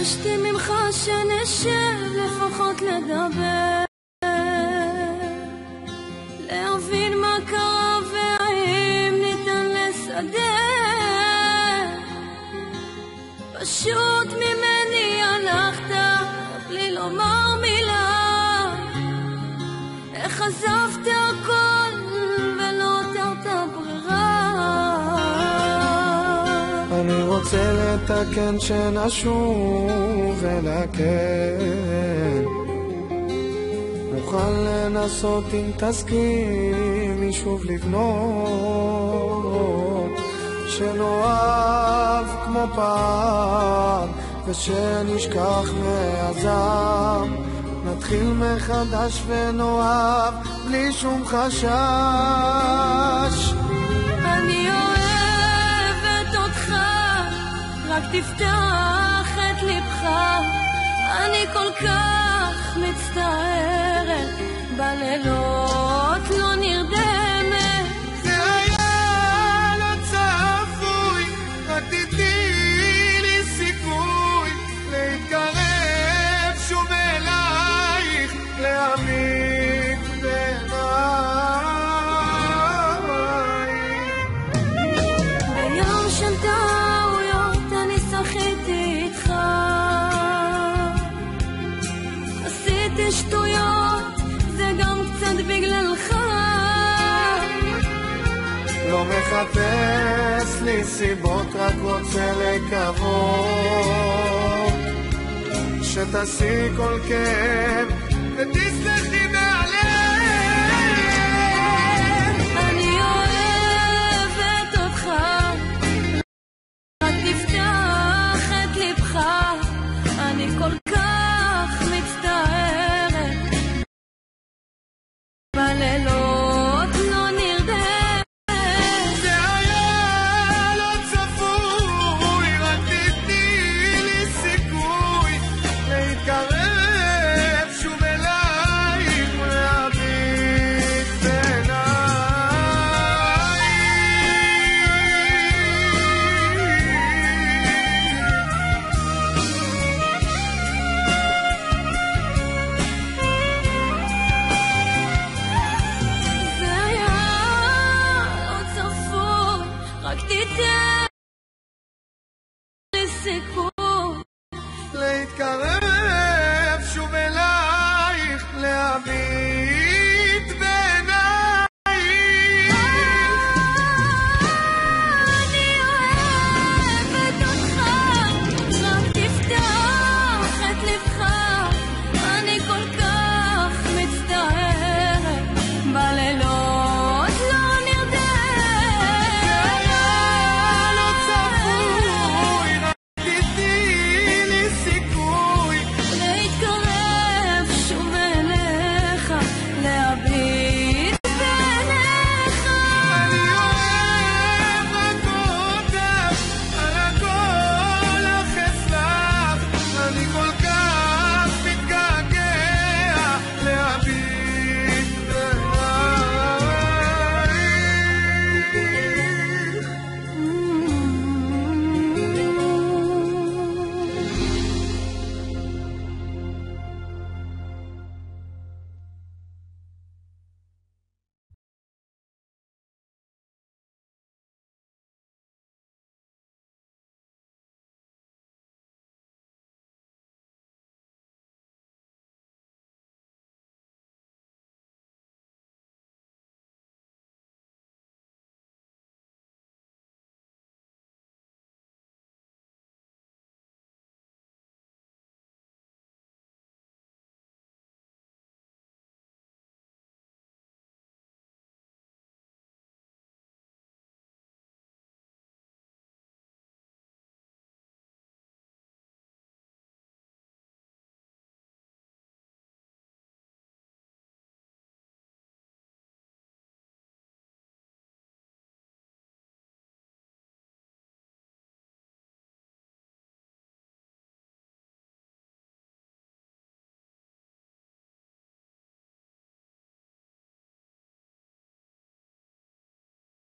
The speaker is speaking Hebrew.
ביקשתי ממך שנשב לפחות לדבר, להבין מה קרה והאם ניתן לסדר. פשוט ממני הלכת בלי לומר מילה, איך עזבת הכל ולא הותרת ברירה. אני רוצה לתקן שנשוב ולהקל, מוכן לנסות אם תסכימי שוב לבנות, שנאהב כמו פעם ושנשכח מהזעם, נתחיל מחדש ונאהב בלי שום חשש. אני אוהבת אותך, רק תפתח את לבך, אני כל כך מצטערת, בלילות לא נרדמת. זה היה לא צפוי, רק תתני לי סיכוי להתקרב שוב אלייך, להעמיק בעינייך. ביום של טעויות אני שחיתי איתך, עשיתי שטויות, זה גם קצת בגללך. לא מחפש לי סיבות, רק רוצה לקוות שתעשי כל כאב ותסתכל